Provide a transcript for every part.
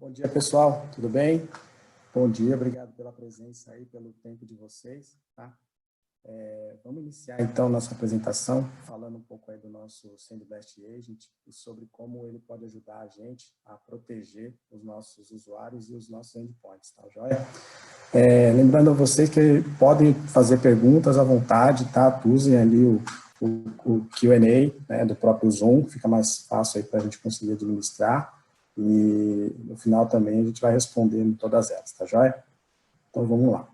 Bom dia, pessoal. Tudo bem? Bom dia, obrigado pela presença aí, pelo tempo de vocês, tá? Vamos iniciar, então, nossa apresentação, falando um pouco aí do nosso Sandbest Agent e sobre como ele pode ajudar a gente a proteger os nossos usuários e os nossos endpoints, tá, joia? Lembrando a vocês que podem fazer perguntas à vontade, tá? Usem ali o Q&A, né, do próprio Zoom, fica mais fácil aí para a gente conseguir administrar. E no final também a gente vai respondendo todas elas, tá joia? Então vamos lá.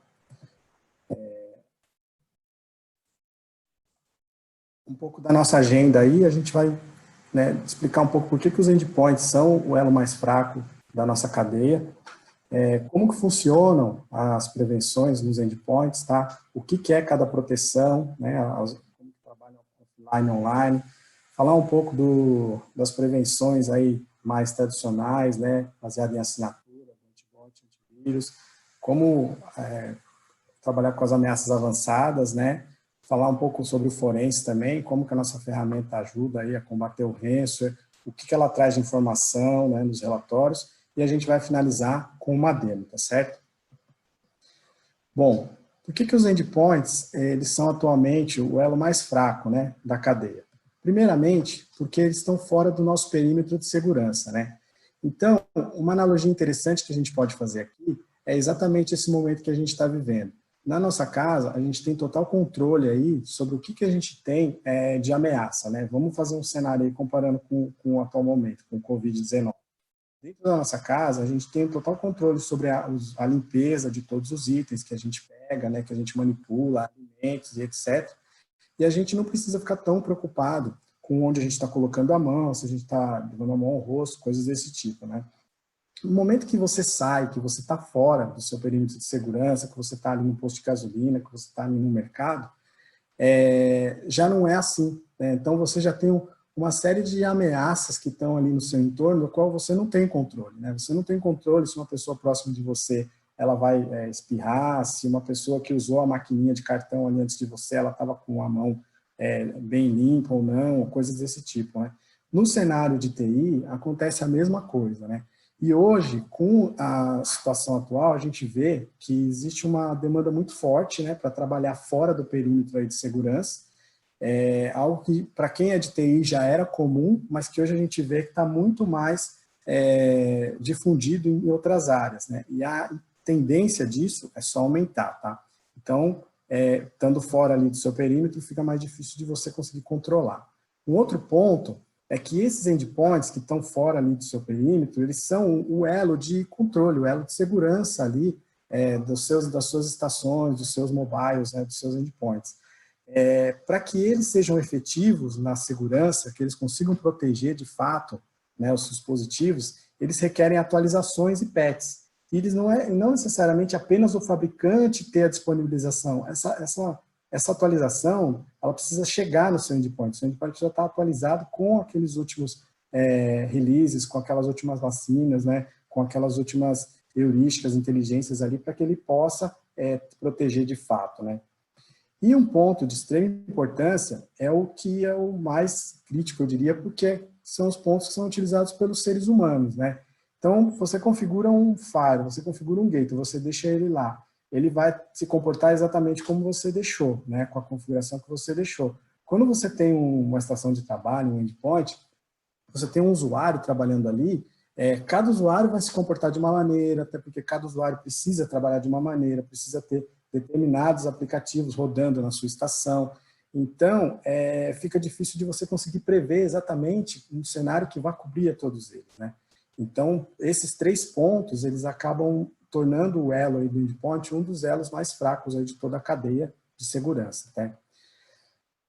Um pouco da nossa agenda aí, a gente vai, né, explicar um pouco por que os endpoints são o elo mais fraco da nossa cadeia, como que funcionam as prevenções nos endpoints, tá? O que é cada proteção, né, como que trabalham offline e online, falar um pouco das prevenções aí mais tradicionais, né, baseado em assinatura, anti-bot, antivírus, como trabalhar com as ameaças avançadas, né, falar um pouco sobre o forense também, como que a nossa ferramenta ajuda aí a combater o ransomware, o que ela traz de informação, né, nos relatórios, e a gente vai finalizar com uma demo, tá certo? Bom, por que os endpoints, eles são atualmente o elo mais fraco, né, da cadeia? Primeiramente, porque eles estão fora do nosso perímetro de segurança, né? Então, uma analogia interessante que a gente pode fazer aqui é exatamente esse momento que a gente está vivendo. Na nossa casa, a gente tem total controle aí sobre o que a gente tem de ameaça, né? Vamos fazer um cenário aí comparando com o atual momento, com o Covid-19. Dentro da nossa casa, a gente tem total controle sobre a limpeza de todos os itens que a gente pega, né, que a gente manipula, alimentos e etc. E a gente não precisa ficar tão preocupado com onde a gente está colocando a mão, se a gente está levando a mão ao rosto, coisas desse tipo, né? No momento que você sai, que você está fora do seu perímetro de segurança, que você está ali no posto de gasolina, que você está ali no mercado, já não é assim, né? Então você já tem uma série de ameaças que estão ali no seu entorno, do qual você não tem controle, né? Você não tem controle se uma pessoa próxima de você ela vai espirrar, se uma pessoa que usou a maquininha de cartão ali antes de você, ela estava com a mão bem limpa ou não, coisas desse tipo, né? No cenário de TI, acontece a mesma coisa, né? E hoje, com a situação atual, a gente vê que existe uma demanda muito forte, né, para trabalhar fora do perímetro aí de segurança, algo que para quem é de TI já era comum, mas que hoje a gente vê que está muito mais difundido em outras áreas, né? E a tendência disso é só aumentar, tá? Então, estando fora ali do seu perímetro, fica mais difícil de você conseguir controlar. Um outro ponto é que esses endpoints que estão fora ali do seu perímetro, eles são o elo de controle, o elo de segurança ali das suas estações, dos seus mobiles, né, dos seus endpoints. Para que eles sejam efetivos na segurança, que eles consigam proteger de fato, né, os dispositivos, eles requerem atualizações e patches. E eles não necessariamente apenas o fabricante ter a disponibilização. Essa atualização, ela precisa chegar no seu endpoint. O seu endpoint precisa estar atualizado com aqueles últimos releases, com aquelas últimas vacinas, né, com aquelas últimas heurísticas, inteligências ali, para que ele possa proteger de fato, né. E um ponto de extrema importância é o que é o mais crítico, eu diria, porque são os pontos que são utilizados pelos seres humanos, né? Então, você configura um firewall, você configura um gateway, você deixa ele lá. Ele vai se comportar exatamente como você deixou, né? Com a configuração que você deixou. Quando você tem uma estação de trabalho, um endpoint, você tem um usuário trabalhando ali, cada usuário vai se comportar de uma maneira, até porque cada usuário precisa trabalhar de uma maneira, precisa ter determinados aplicativos rodando na sua estação. Então, fica difícil de você conseguir prever exatamente um cenário que vai cobrir a todos eles, né? Então, esses 3 pontos, eles acabam tornando o elo aí do endpoint um dos elos mais fracos aí de toda a cadeia de segurança, tá?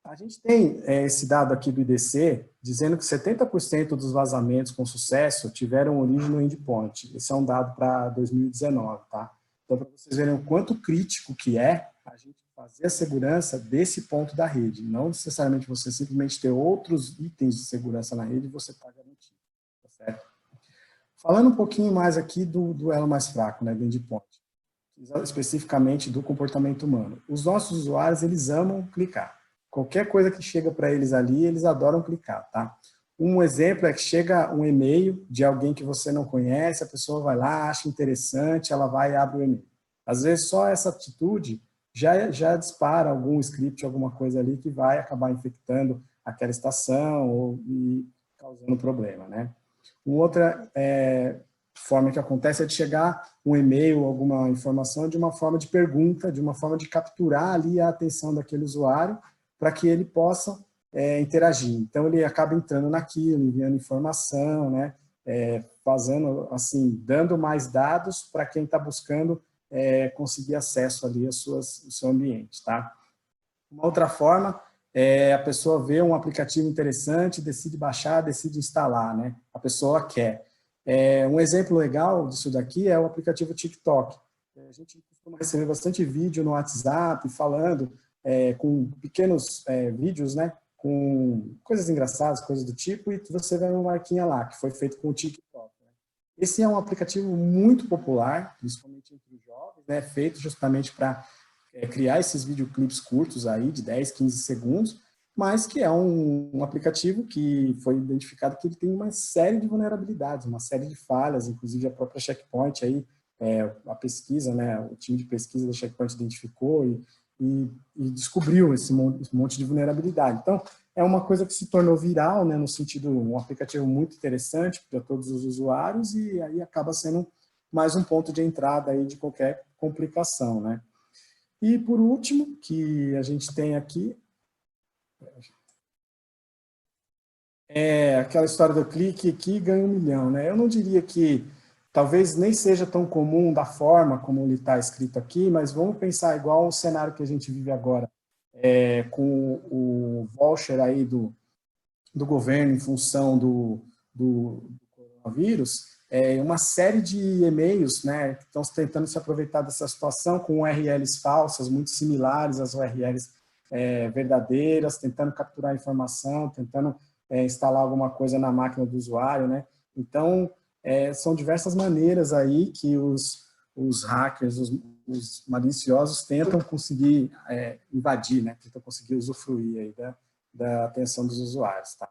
A gente tem esse dado aqui do IDC, dizendo que 70% dos vazamentos com sucesso tiveram origem no endpoint. Esse é um dado para 2019, tá? Então, para vocês verem o quanto crítico que é a gente fazer a segurança desse ponto da rede. Não necessariamente você simplesmente ter outros itens de segurança na rede e você está garantido, tá certo? Falando um pouquinho mais aqui do elo mais fraco, né, do endpoint, especificamente do comportamento humano. Os nossos usuários, eles amam clicar. Qualquer coisa que chega para eles ali, eles adoram clicar, tá? Um exemplo é que chega um e-mail de alguém que você não conhece, a pessoa vai lá, acha interessante, ela vai e abre o e-mail. Às vezes, só essa atitude já dispara algum script, alguma coisa ali que vai acabar infectando aquela estação e causando problema, né? Uma outra forma que acontece é de chegar um e-mail, alguma informação de uma forma de pergunta, de uma forma de capturar ali a atenção daquele usuário para que ele possa interagir. Então, ele acaba entrando naquilo, enviando informação, né? Fazendo, assim, dando mais dados para quem está buscando conseguir acesso ali ao seu ambiente, tá? Uma outra forma é a pessoa vê um aplicativo interessante, decide baixar, decide instalar, né? A pessoa quer. Um exemplo legal disso daqui é o aplicativo TikTok. A gente costuma receber bastante vídeo no WhatsApp falando com pequenos vídeos, né? Com coisas engraçadas, coisas do tipo, e você vê uma marquinha lá, que foi feito com o TikTok. Né? Esse é um aplicativo muito popular, principalmente entre os jovens, né? Feito justamente para criar esses videoclipes curtos aí, de 10, 15 segundos, mas que é um aplicativo que foi identificado que ele tem uma série de vulnerabilidades, uma série de falhas, inclusive a própria Checkpoint aí, a pesquisa, né, o time de pesquisa da Checkpoint identificou e descobriu esse monte de vulnerabilidade. Então, é uma coisa que se tornou viral, né, no sentido, um aplicativo muito interessante para todos os usuários e aí acaba sendo mais um ponto de entrada aí de qualquer complicação, né. E, por último, que a gente tem aqui, aquela história do clique aqui e ganha 1 milhão. Né? Eu não diria que talvez nem seja tão comum da forma como ele está escrito aqui, mas vamos pensar igual o cenário que a gente vive agora, com o voucher aí do governo em função do coronavírus, uma série de e-mails, né, que estão tentando se aproveitar dessa situação com URLs falsas, muito similares às URLs verdadeiras, tentando capturar informação, tentando instalar alguma coisa na máquina do usuário, né? Então, são diversas maneiras aí que os hackers, os maliciosos tentam conseguir invadir, né? Tentam conseguir usufruir aí da atenção dos usuários, tá?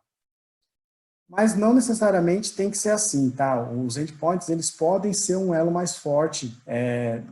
Mas não necessariamente tem que ser assim, tá? Os endpoints, eles podem ser um elo mais forte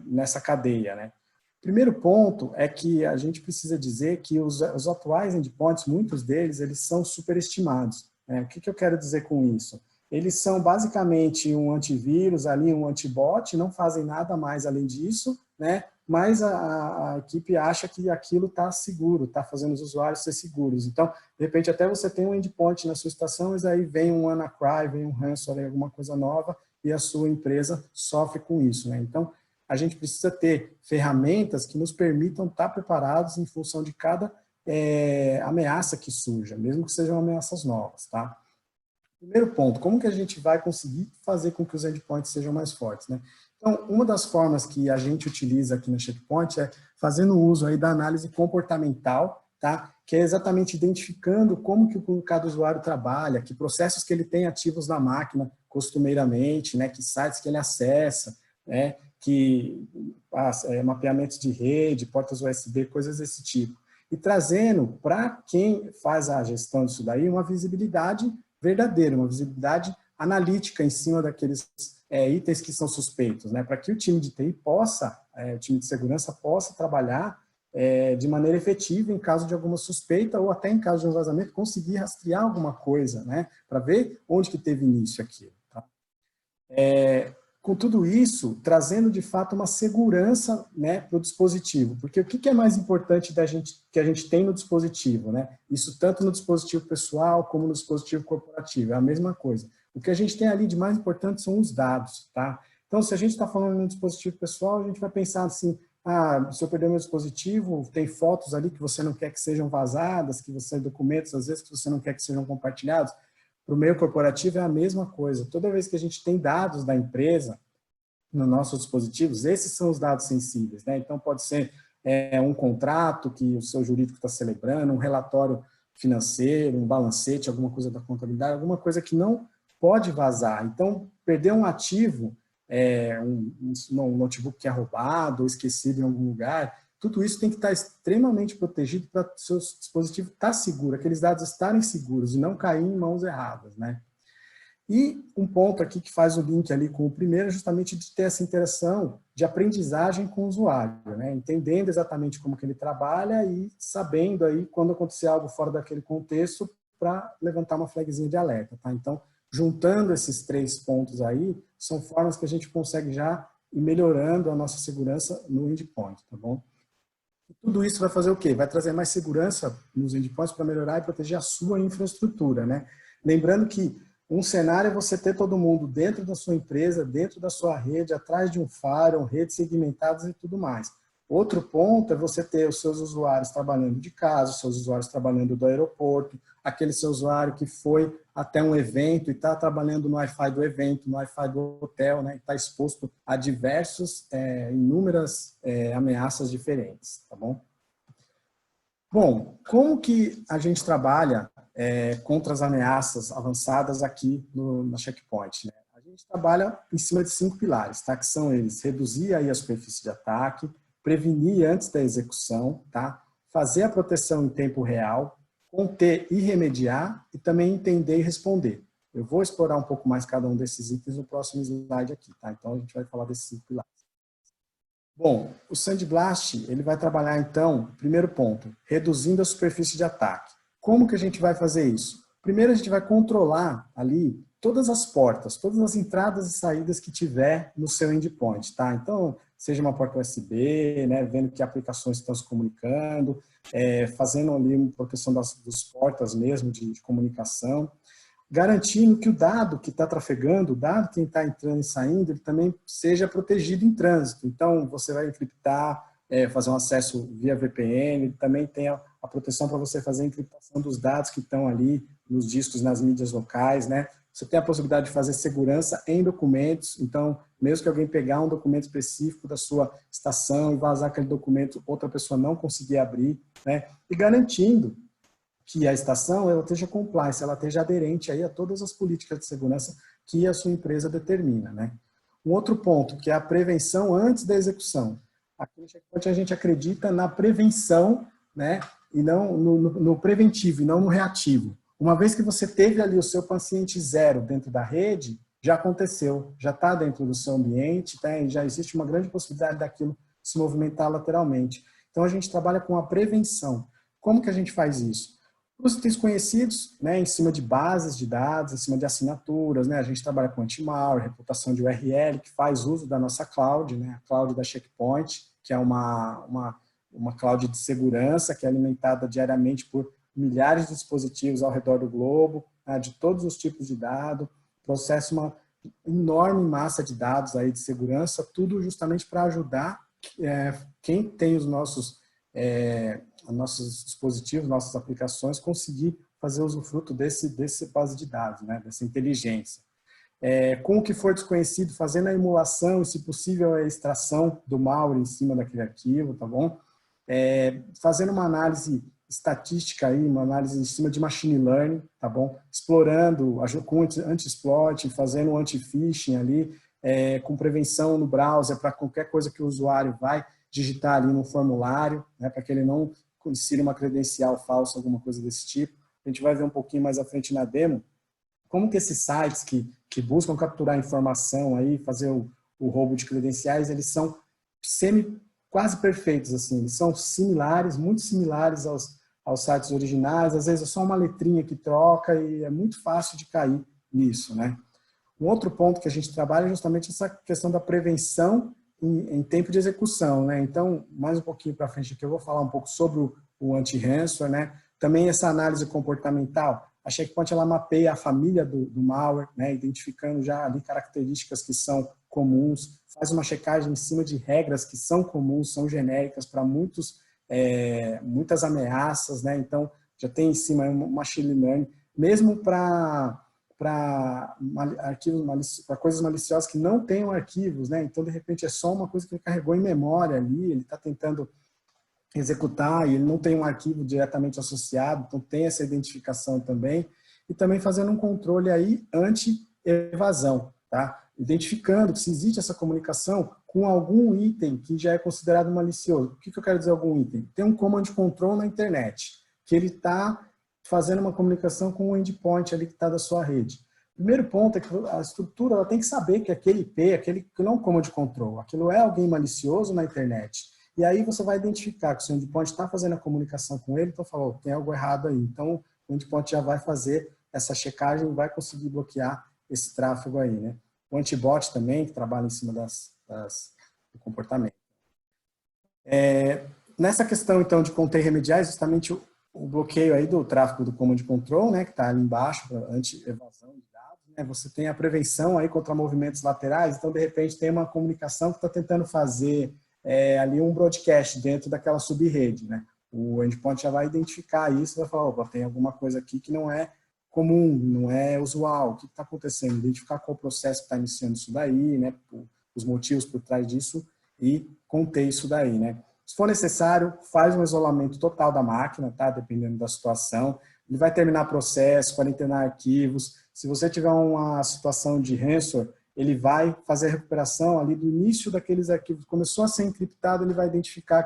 nessa cadeia, né? Primeiro ponto é que a gente precisa dizer que os atuais endpoints, muitos deles, eles são superestimados. Né? O que eu quero dizer com isso? Eles são basicamente um antivírus, ali um antibot, não fazem nada mais além disso, né? Mas a equipe acha que aquilo está seguro, está fazendo os usuários ser seguros. Então, de repente, até você tem um endpoint na sua estação, mas aí vem um WannaCry, vem um ransomware, alguma coisa nova, e a sua empresa sofre com isso. Né? Então, a gente precisa ter ferramentas que nos permitam estar preparados em função de cada ameaça que surja, mesmo que sejam ameaças novas. Tá? Primeiro ponto, como que a gente vai conseguir fazer com que os endpoints sejam mais fortes? Né? Então, uma das formas que a gente utiliza aqui na Checkpoint é fazendo uso aí da análise comportamental, tá? Que é exatamente identificando como que cada usuário trabalha, que processos que ele tem ativos na máquina costumeiramente, né? Que sites que ele acessa, né? Que mapeamentos de rede, portas USB, coisas desse tipo. E trazendo para quem faz a gestão disso daí uma visibilidade verdadeira, uma visibilidade analítica em cima daqueles itens que são suspeitos, né? Para que o time de TI possa, o time de segurança possa trabalhar de maneira efetiva em caso de alguma suspeita ou até em caso de um vazamento, conseguir rastrear alguma coisa, né? Para ver onde que teve início aquilo. Tá? Com tudo isso, trazendo de fato uma segurança, né, para o dispositivo. Porque o que é mais importante que a gente tem no dispositivo? Né? Isso tanto no dispositivo pessoal como no dispositivo corporativo, é a mesma coisa. O que a gente tem ali de mais importante são os dados. Tá? Então, se a gente está falando no dispositivo pessoal, a gente vai pensar assim, se eu perder meu dispositivo, tem fotos ali que você não quer que sejam vazadas, documentos, às vezes, que você não quer que sejam compartilhados. Para o meio corporativo é a mesma coisa. Toda vez que a gente tem dados da empresa nos nossos dispositivos, esses são os dados sensíveis. Né? Então, pode ser um contrato que o seu jurídico está celebrando, um relatório financeiro, um balancete, alguma coisa da contabilidade, alguma coisa que não pode vazar. Então, perder um ativo, um notebook que é roubado ou esquecido em algum lugar, tudo isso tem que estar extremamente protegido para o seu dispositivo estar seguro, aqueles dados estarem seguros e não cair em mãos erradas, né? E um ponto aqui que faz o link ali com o primeiro é justamente de ter essa interação de aprendizagem com o usuário, né? Entendendo exatamente como que ele trabalha e sabendo aí quando acontecer algo fora daquele contexto para levantar uma flagzinha de alerta, tá? Então, juntando esses 3 pontos aí, são formas que a gente consegue já ir melhorando a nossa segurança no endpoint, tá bom? E tudo isso vai fazer o quê? Vai trazer mais segurança nos endpoints para melhorar e proteger a sua infraestrutura, né? Lembrando que um cenário é você ter todo mundo dentro da sua empresa, dentro da sua rede, atrás de um firewall, redes segmentadas e tudo mais. Outro ponto é você ter os seus usuários trabalhando de casa, os seus usuários trabalhando do aeroporto, aquele seu usuário que foi até um evento e está trabalhando no Wi-Fi do evento, no Wi-Fi do hotel, né, e está exposto a inúmeras ameaças diferentes, tá bom? Bom, como que a gente trabalha contra as ameaças avançadas aqui na Checkpoint, né? A gente trabalha em cima de 5 pilares, tá? Que são eles: reduzir aí a superfície de ataque, prevenir antes da execução, tá? Fazer a proteção em tempo real, conter e remediar, e também entender e responder. Eu vou explorar um pouco mais cada um desses itens no próximo slide aqui, tá? Então a gente vai falar desses 5 pilares. Bom, o Sandblast, ele vai trabalhar então, primeiro ponto, reduzindo a superfície de ataque. Como que a gente vai fazer isso? Primeiro a gente vai controlar ali todas as portas, todas as entradas e saídas que tiver no seu endpoint, tá? Então, seja uma porta USB, né, vendo que aplicações estão se comunicando, fazendo ali uma proteção das portas mesmo de comunicação, garantindo que o dado que está trafegando, o dado que está entrando e saindo, ele também seja protegido em trânsito. Então, você vai encriptar, fazer um acesso via VPN, também tem a proteção para você fazer a encriptação dos dados que estão ali nos discos, nas mídias locais, né? Você tem a possibilidade de fazer segurança em documentos, então, mesmo que alguém pegar um documento específico da sua estação e vazar aquele documento, outra pessoa não conseguir abrir, né? E garantindo que a estação ela esteja compliance, ela esteja aderente aí a todas as políticas de segurança que a sua empresa determina, né? Um outro ponto, que é a prevenção antes da execução. Aqui no Checkpoint a gente acredita na prevenção, né? E não no preventivo, e não no reativo. Uma vez que você teve ali o seu paciente zero dentro da rede, já aconteceu, já está dentro do seu ambiente, tá? E já existe uma grande possibilidade daquilo se movimentar lateralmente. Então a gente trabalha com a prevenção. Como que a gente faz isso? Os itens conhecidos, né, em cima de bases de dados, em cima de assinaturas, né, a gente trabalha com anti-malware, reputação de URL, que faz uso da nossa cloud, né, a cloud da Checkpoint, que é uma cloud de segurança, que é alimentada diariamente por milhares de dispositivos ao redor do globo, né, de todos os tipos de dados, processa uma enorme massa de dados aí de segurança, tudo justamente para ajudar quem tem os nossos dispositivos, nossas aplicações, conseguir fazer usufruto desse base de dados, né, dessa inteligência. Com o que for desconhecido, fazendo a emulação e, se possível, a extração do malware em cima daquele arquivo, tá bom? Fazendo uma análise estatística aí, uma análise em cima de machine learning, tá bom? Explorando, com anti-exploit, fazendo um anti-phishing ali, com prevenção no browser para qualquer coisa que o usuário vai digitar ali no formulário, né, para que ele não insira uma credencial falsa, alguma coisa desse tipo. A gente vai ver um pouquinho mais à frente na demo, como que esses sites que buscam capturar informação aí, fazer o roubo de credenciais, eles são quase perfeitos, assim, eles são similares, muito similares aos sites originais, às vezes é só uma letrinha que troca e é muito fácil de cair nisso, né? Um outro ponto que a gente trabalha é justamente essa questão da prevenção em tempo de execução, né? Então, mais um pouquinho para frente aqui, eu vou falar um pouco sobre o anti-ransomware, né? Também essa análise comportamental. A Checkpoint, ela mapeia a família do malware, né? Identificando já ali características que são comuns, faz uma checagem em cima de regras que são comuns, são genéricas para muitas ameaças, né? Então, já tem em cima um machine learning, mesmo para arquivos para coisas maliciosas que não tenham arquivos, né? Então, de repente, é só uma coisa que ele carregou em memória ali, ele está tentando executar e ele não tem um arquivo diretamente associado, então tem essa identificação também, e também fazendo um controle aí anti-evasão, tá? identificando se existe essa comunicação com algum item que já é considerado malicioso. O que eu quero dizer algum item? Tem um command control na internet, que ele está fazendo uma comunicação com o endpoint ali que está da sua rede. Primeiro ponto é que a estrutura ela tem que saber que aquele IP, aquele que não é um command control, aquilo é alguém malicioso na internet. E aí você vai identificar que o seu endpoint está fazendo a comunicação com ele, então falou, tem algo errado aí. Então o endpoint já vai fazer essa checagem e vai conseguir bloquear esse tráfego aí, né? O antibot também, que trabalha em cima do comportamento. Nessa questão, então, de conter e remediar, justamente o bloqueio aí do tráfego do command control, né, que está ali embaixo, anti-evasão de dados, né, você tem a prevenção aí contra movimentos laterais, então, de repente, tem uma comunicação que está tentando fazer ali um broadcast dentro daquela sub-rede, né? O endpoint já vai identificar isso e vai falar, opa, tem alguma coisa aqui que não é comum, não é usual, o que está acontecendo? Identificar qual processo está iniciando isso daí, né? Os motivos por trás disso e conter isso daí, né? Se for necessário, faz um isolamento total da máquina, tá? Dependendo da situação. Ele vai terminar processo, quarentenar arquivos. Se você tiver uma situação de ransomware, ele vai fazer a recuperação ali do início daqueles arquivos. Começou a ser encriptado, ele vai identificar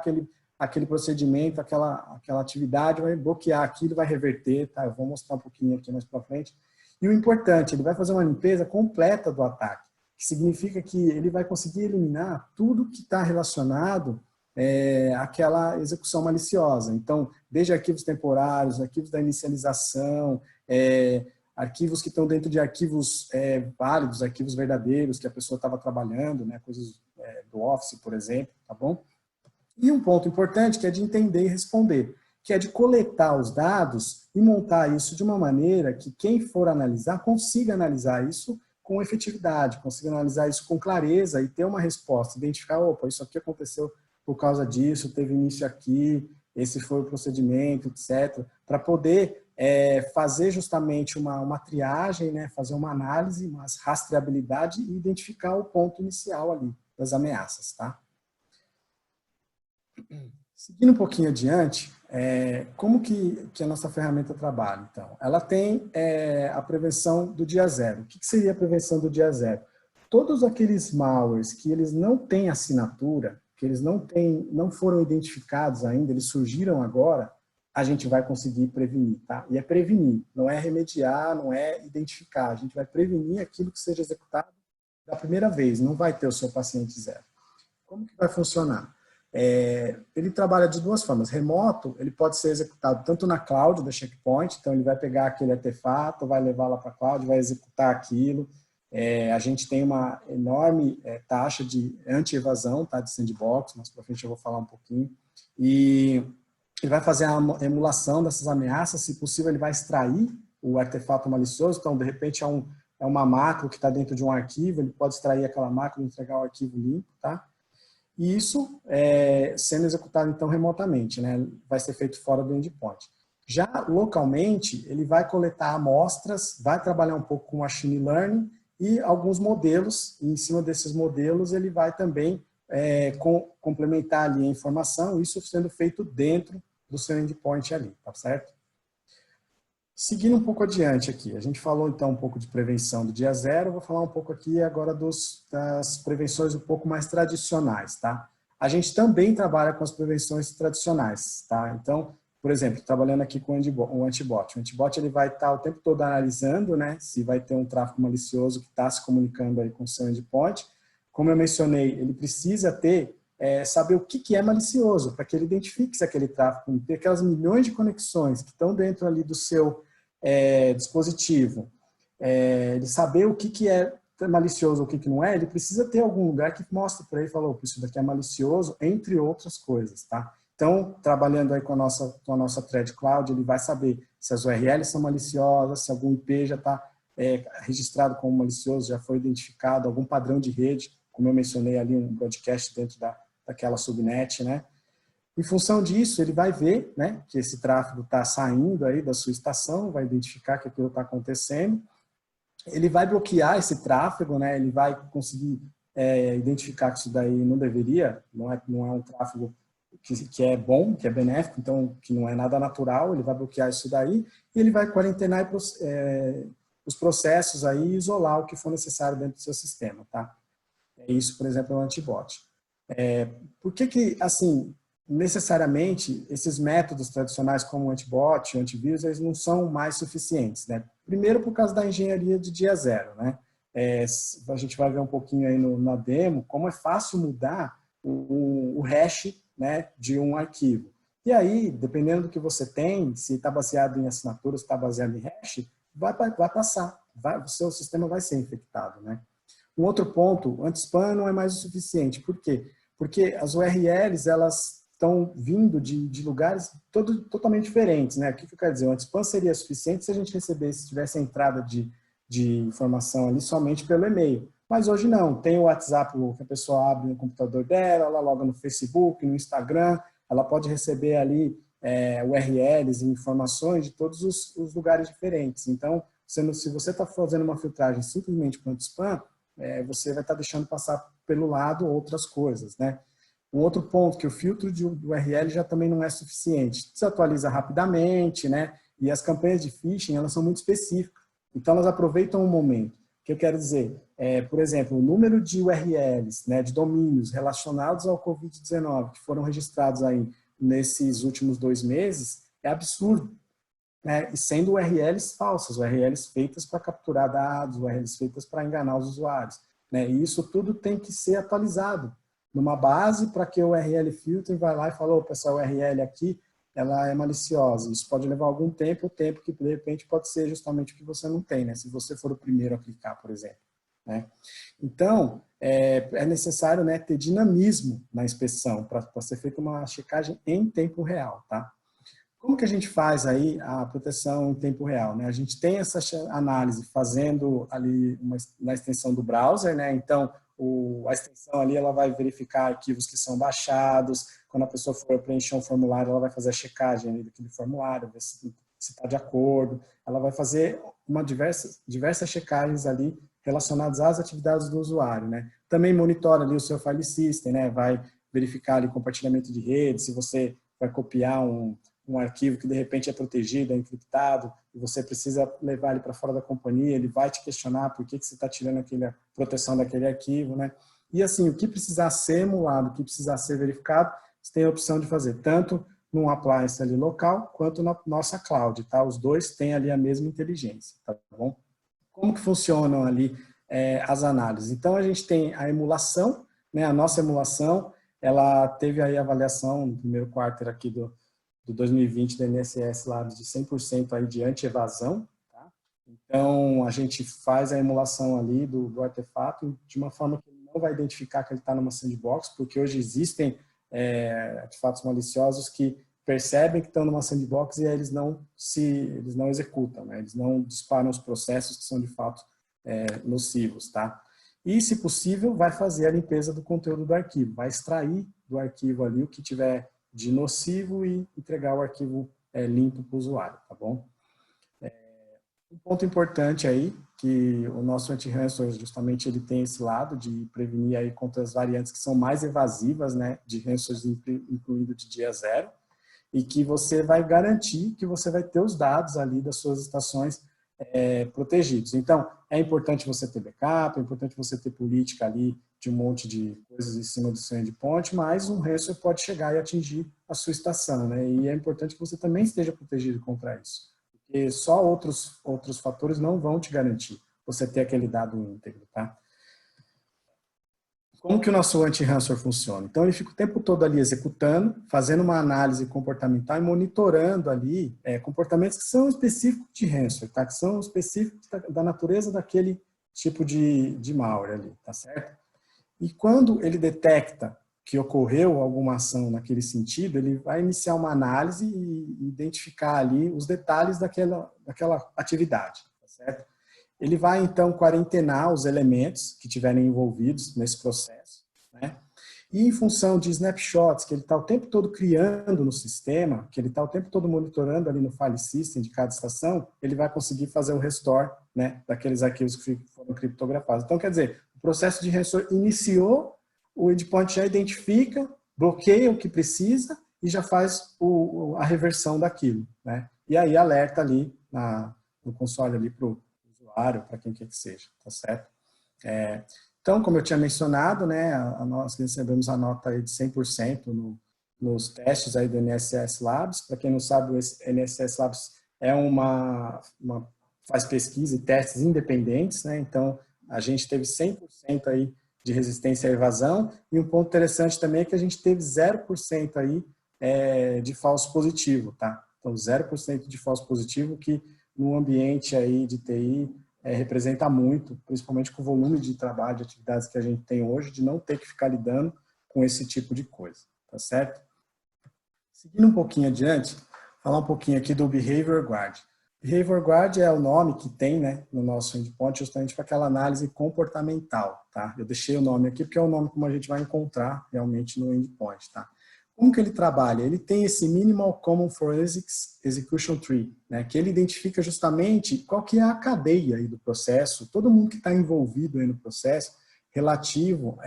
aquele procedimento, aquela atividade, vai bloquear aquilo, vai reverter, tá? Eu vou mostrar um pouquinho aqui mais para frente. E o importante, ele vai fazer uma limpeza completa do ataque, que significa que ele vai conseguir eliminar tudo que está relacionado àquela execução maliciosa. Então, desde arquivos temporários, arquivos da inicialização, arquivos que estão dentro de arquivos válidos, arquivos verdadeiros que a pessoa estava trabalhando, né? Coisas do Office, por exemplo, tá bom? E um ponto importante que é de entender e responder, que é de coletar os dados e montar isso de uma maneira que quem for analisar consiga analisar isso com efetividade, consiga analisar isso com clareza e ter uma resposta, identificar, opa, isso aqui aconteceu por causa disso, teve início aqui, esse foi o procedimento, etc., para poder fazer justamente uma triagem, né, fazer uma análise, uma rastreabilidade e identificar o ponto inicial ali das ameaças, tá? Seguindo um pouquinho adiante, como que a nossa ferramenta trabalha? Então, ela tem a prevenção do dia zero. O que seria a prevenção do dia zero? Todos aqueles malwares que eles não têm assinatura, que eles não foram identificados ainda, eles surgiram agora, a gente vai conseguir prevenir, tá? E é prevenir, não é remediar, não é identificar. A gente vai prevenir aquilo que seja executado da primeira vez, não vai ter o seu paciente zero. Como que vai funcionar? Ele trabalha de duas formas. Remoto, ele pode ser executado tanto na cloud da Checkpoint, então ele vai pegar aquele artefato, vai levar lá para a cloud, vai executar aquilo. A gente tem uma enorme taxa de anti-evasão, tá, de sandbox, mas para frente eu vou falar um pouquinho. E ele vai fazer a emulação dessas ameaças, se possível ele vai extrair o artefato malicioso, então de repente é uma macro que está dentro de um arquivo, ele pode extrair aquela macro e entregar o arquivo limpo, tá? E isso sendo executado, então, remotamente, né? Vai ser feito fora do endpoint. Já localmente, ele vai coletar amostras, vai trabalhar um pouco com machine learning e alguns modelos, e em cima desses modelos ele vai também complementar ali a informação, isso sendo feito dentro do seu endpoint ali, tá certo? Seguindo um pouco adiante aqui, a gente falou então um pouco de prevenção do dia zero, vou falar um pouco aqui agora das prevenções um pouco mais tradicionais, tá? A gente também trabalha com as prevenções tradicionais, tá? Então, por exemplo, trabalhando aqui com o antibot. O antibot ele vai estar o tempo todo analisando, né, se vai ter um tráfego malicioso que está se comunicando aí com o seu endpoint. Como eu mencionei, ele precisa saber o que é malicioso, para que ele identifique se aquele tráfego, ter aquelas milhões de conexões que estão dentro ali do seu dispositivo, ele saber o que é malicioso ou o que não é, ele precisa ter algum lugar que mostre para ele, falou, isso daqui é malicioso, entre outras coisas, tá? Então, trabalhando aí com a nossa Threat Cloud, ele vai saber se as URLs são maliciosas, se algum IP já está registrado como malicioso, já foi identificado, algum padrão de rede, como eu mencionei ali, um broadcast dentro daquela subnet, né? Em função disso, ele vai ver, né, que esse tráfego está saindo aí da sua estação, vai identificar que aquilo está acontecendo, ele vai bloquear esse tráfego, né, ele vai conseguir identificar que isso daí não deveria, não é um tráfego que é bom, que é benéfico, então que não é nada natural, ele vai bloquear isso daí, e ele vai quarentenar os processos aí e isolar o que for necessário dentro do seu sistema, tá? Isso, por exemplo, é um antibot. Por que, assim, necessariamente, esses métodos tradicionais como o antibot, o antivírus, eles não são mais suficientes, né? Primeiro, por causa da engenharia de dia zero, né? A gente vai ver um pouquinho aí na demo como é fácil mudar o hash, né, de um arquivo. E aí, dependendo do que você tem, se está baseado em assinatura, se está baseado em hash, vai passar, o seu sistema vai ser infectado, né? Um outro ponto, o anti-spam não é mais o suficiente. Por quê? Porque as URLs, elas estão vindo de lugares totalmente diferentes, né? O que eu quero dizer? O anti-spam seria suficiente se a gente recebesse, tivesse a entrada de informação ali somente pelo e-mail. Mas hoje não. Tem o WhatsApp que a pessoa abre no computador dela, ela loga no Facebook, no Instagram, ela pode receber ali URLs e informações de todos os lugares diferentes. Então, se você está fazendo uma filtragem simplesmente para o anti-spam, você vai estar deixando passar pelo lado outras coisas, né? Um outro ponto, que o filtro de URL já também não é suficiente. Se atualiza rapidamente, né? E as campanhas de phishing, elas são muito específicas. Então, elas aproveitam o momento. O que eu quero dizer? Por exemplo, o número de URLs, né, de domínios relacionados ao Covid-19 que foram registrados aí nesses últimos 2 meses é absurdo. Né, e sendo URLs falsas, URLs feitas para capturar dados, URLs feitas para enganar os usuários. Né, e isso tudo tem que ser atualizado numa base para que o URL filter vai lá e fala, opa, essa URL aqui, ela é maliciosa. Isso pode levar algum tempo, o tempo que de repente pode ser justamente o que você não tem, né, se você for o primeiro a clicar, por exemplo. Né. Então, é necessário, né, ter dinamismo na inspeção para ser feita uma checagem em tempo real, tá? Como que a gente faz aí a proteção em tempo real? Né? A gente tem essa análise fazendo ali na extensão do browser, né? Então a extensão ali ela vai verificar arquivos que são baixados, quando a pessoa for preencher um formulário, ela vai fazer a checagem ali daquele formulário, ver se está de acordo, ela vai fazer diversas checagens ali relacionadas às atividades do usuário, né? Também monitora ali o seu file system, né? Vai verificar ali compartilhamento de rede, se você vai copiar um arquivo que de repente é protegido, é encriptado, e você precisa levar ele para fora da companhia, ele vai te questionar por que você está tirando a proteção daquele arquivo, né? E assim, o que precisar ser emulado, o que precisar ser verificado, você tem a opção de fazer tanto num appliance ali local, quanto na nossa cloud, tá? Os dois têm ali a mesma inteligência, tá bom? Como que funcionam ali as análises? Então, a gente tem a emulação, né? A nossa emulação, ela teve aí a avaliação no primeiro quarto aqui do 2020 da INSS lá de 100% aí de anti-evasão. Tá? Então, a gente faz a emulação ali do artefato de uma forma que ele não vai identificar que ele está numa sandbox, porque hoje existem artefatos maliciosos que percebem que estão numa sandbox e aí eles não executam, né? Eles não disparam os processos que são de fato nocivos. Tá? E, se possível, vai fazer a limpeza do conteúdo do arquivo, vai extrair do arquivo ali o que tiver de nocivo e entregar o arquivo limpo para o usuário, tá bom? Um ponto importante aí, que o nosso anti-ransomware justamente ele tem esse lado de prevenir aí contra as variantes que são mais evasivas, né, de ransomware incluído de dia zero, e que você vai garantir que você vai ter os dados ali das suas estações protegidos. Então, é importante você ter backup, é importante você ter política ali de um monte de coisas em cima do seu endpoint, mas um ransomware pode chegar e atingir a sua estação, né? E é importante que você também esteja protegido contra isso, porque só outros fatores não vão te garantir você ter aquele dado íntegro, tá? Como que o nosso anti-ransomware funciona? Então, ele fica o tempo todo ali executando, fazendo uma análise comportamental e monitorando ali comportamentos que são específicos de ransomware, tá? Que são específicos da natureza daquele tipo de malware ali, tá certo? E quando ele detecta que ocorreu alguma ação naquele sentido, ele vai iniciar uma análise e identificar ali os detalhes daquela atividade, tá certo? Ele vai, então, quarentenar os elementos que estiverem envolvidos nesse processo, né? E em função de snapshots que ele está o tempo todo criando no sistema, que ele está o tempo todo monitorando ali no file system de cada estação, ele vai conseguir fazer o restore, né, daqueles arquivos que foram criptografados. Então, quer dizer, o processo de restore iniciou, o endpoint já identifica, bloqueia o que precisa e já faz a reversão daquilo, né? E aí alerta ali no console ali para o usuário, para quem quer que seja, tá certo? Então, como eu tinha mencionado, né, nós recebemos a nota aí de 100% nos testes aí do NSS Labs. Para quem não sabe, o NSS Labs é faz pesquisa e testes independentes, né? Então, a gente teve 100% aí de resistência à evasão, e um ponto interessante também é que a gente teve 0% aí de falso positivo, tá? Então, 0% de falso positivo, que no ambiente aí de TI representa muito, principalmente com o volume de trabalho, de atividades que a gente tem hoje, de não ter que ficar lidando com esse tipo de coisa, tá certo? Seguindo um pouquinho adiante, falar um pouquinho aqui do Behavior Guard. Behavior Guard é o nome que tem, né, no nosso endpoint, justamente para aquela análise comportamental, tá? Eu deixei o nome aqui porque é o nome como a gente vai encontrar realmente no endpoint, tá? Como que ele trabalha? Ele tem esse Minimal Common Forensics Execution Tree, né, que ele identifica justamente qual que é a cadeia aí do processo, todo mundo que está envolvido aí no processo, relativo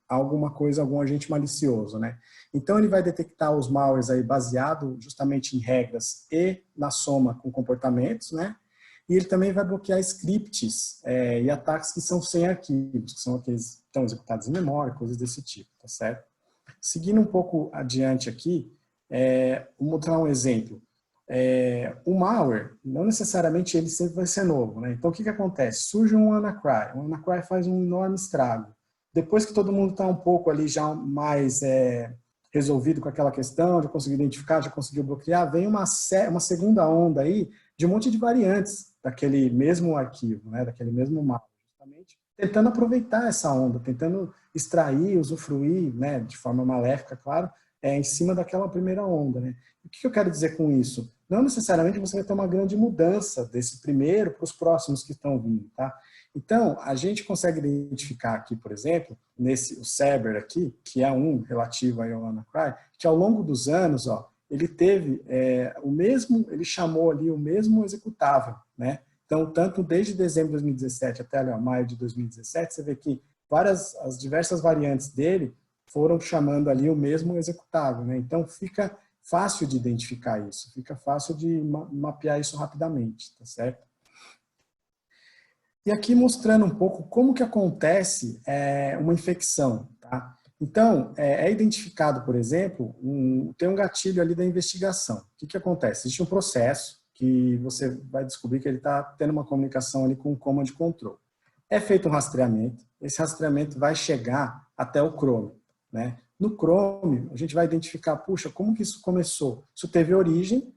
a alguma coisa, algum agente malicioso, né? Então, ele vai detectar os malwares aí baseado justamente em regras e na soma com comportamentos, né? E ele também vai bloquear scripts e ataques que são sem arquivos, que são aqueles que estão executados em memória, coisas desse tipo, tá certo? Seguindo um pouco adiante aqui, vou mostrar um exemplo. O malware, não necessariamente ele sempre vai ser novo, né? Então, o que que acontece? Surge um WannaCry. O WannaCry faz um enorme estrago. Depois que todo mundo está um pouco ali já mais resolvido com aquela questão, já conseguiu identificar, já conseguiu bloquear, vem uma segunda onda aí de um monte de variantes daquele mesmo arquivo, né, daquele mesmo malware, justamente tentando aproveitar essa onda, tentando extrair, usufruir, né, de forma maléfica, claro, em cima daquela primeira onda, né. O que eu quero dizer com isso? Não necessariamente você vai ter uma grande mudança desse primeiro para os próximos que estão vindo, tá? Então, a gente consegue identificar aqui, por exemplo, o Cerber aqui, que é um relativo ao WannaCry, que ao longo dos anos, ó, ele teve ele chamou ali o mesmo executável, né? Então, tanto desde dezembro de 2017 até maio de 2017, você vê que as diversas variantes dele foram chamando ali o mesmo executável, né? Então, fica fácil de identificar isso, fica fácil de mapear isso rapidamente, tá certo? E aqui mostrando um pouco como que acontece uma infecção, tá? Então, é identificado, por exemplo, tem um gatilho ali da investigação. O que que acontece? Existe um processo que você vai descobrir que ele está tendo uma comunicação ali com o Command Control. É feito um rastreamento, esse rastreamento vai chegar até o Chrome, né? No Chrome, a gente vai identificar, puxa, como que isso começou? Isso teve origem,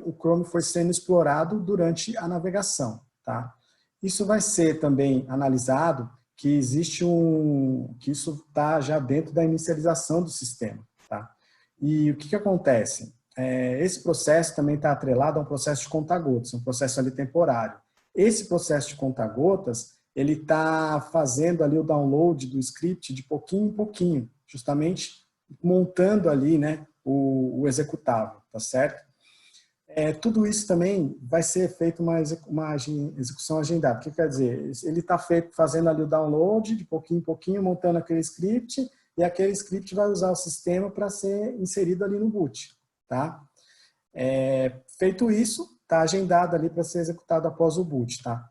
o Chrome foi sendo explorado durante a navegação, tá? Isso vai ser também analisado que que isso está já dentro da inicialização do sistema, tá? E o que que acontece? Esse processo também está atrelado a um processo de conta-gotas, um processo ali temporário. Esse processo de conta-gotas, ele está fazendo ali o download do script de pouquinho em pouquinho, justamente montando ali, né, o executável, tá certo? Tudo isso também vai ser feito uma execução agendada. O que quer dizer? Ele está fazendo ali o download de pouquinho em pouquinho, montando aquele script, e aquele script vai usar o sistema para ser inserido ali no boot. Tá? Feito isso, está agendado ali para ser executado após o boot. Tá?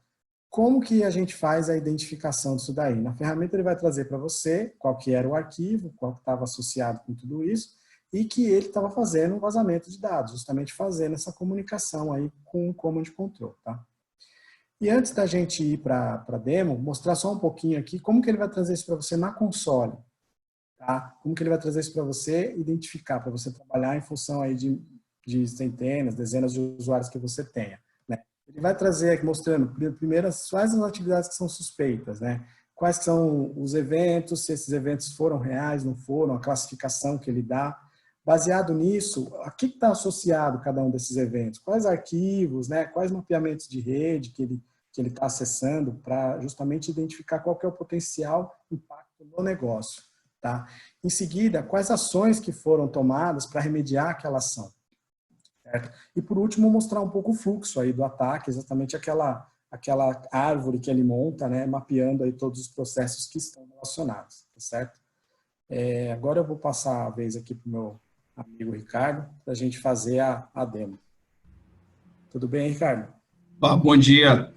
Como que a gente faz a identificação disso daí? Na ferramenta ele vai trazer para você qual que era o arquivo, qual que estava associado com tudo isso, e que ele estava fazendo um vazamento de dados, justamente fazendo essa comunicação aí com o Command Control, tá? E antes da gente ir para a demo, mostrar só um pouquinho aqui como que ele vai trazer isso para você na console, tá? Como que ele vai trazer isso para você identificar, para você trabalhar em função aí de centenas, dezenas de usuários que você tenha, né? Ele vai trazer aqui mostrando, primeiro, quais as atividades que são suspeitas, né? Quais são os eventos, se esses eventos foram reais, não foram, a classificação que ele dá. Baseado nisso, a que está associado cada um desses eventos? Quais arquivos, né? Quais mapeamentos de rede que ele está acessando para justamente identificar qual que é o potencial impacto no negócio. Tá? Em seguida, quais ações que foram tomadas para remediar aquela ação. Certo? E por último, mostrar um pouco o fluxo aí do ataque, exatamente aquela árvore que ele monta, né? Mapeando aí todos os processos que estão relacionados. Tá certo? Agora eu vou passar a vez aqui para o meu amigo Ricardo, para a gente fazer a demo. Tudo bem, Ricardo? Bom dia.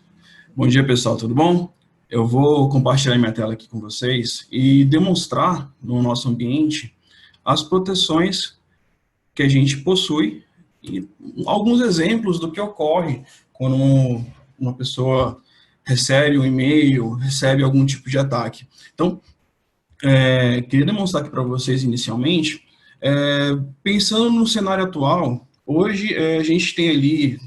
Bom dia, pessoal, tudo bom? Eu vou compartilhar minha tela aqui com vocês e demonstrar no nosso ambiente as proteções que a gente possui e alguns exemplos do que ocorre quando uma pessoa recebe um e-mail, recebe algum tipo de ataque. Então, queria demonstrar aqui para vocês inicialmente, pensando no cenário atual, hoje a gente tem ali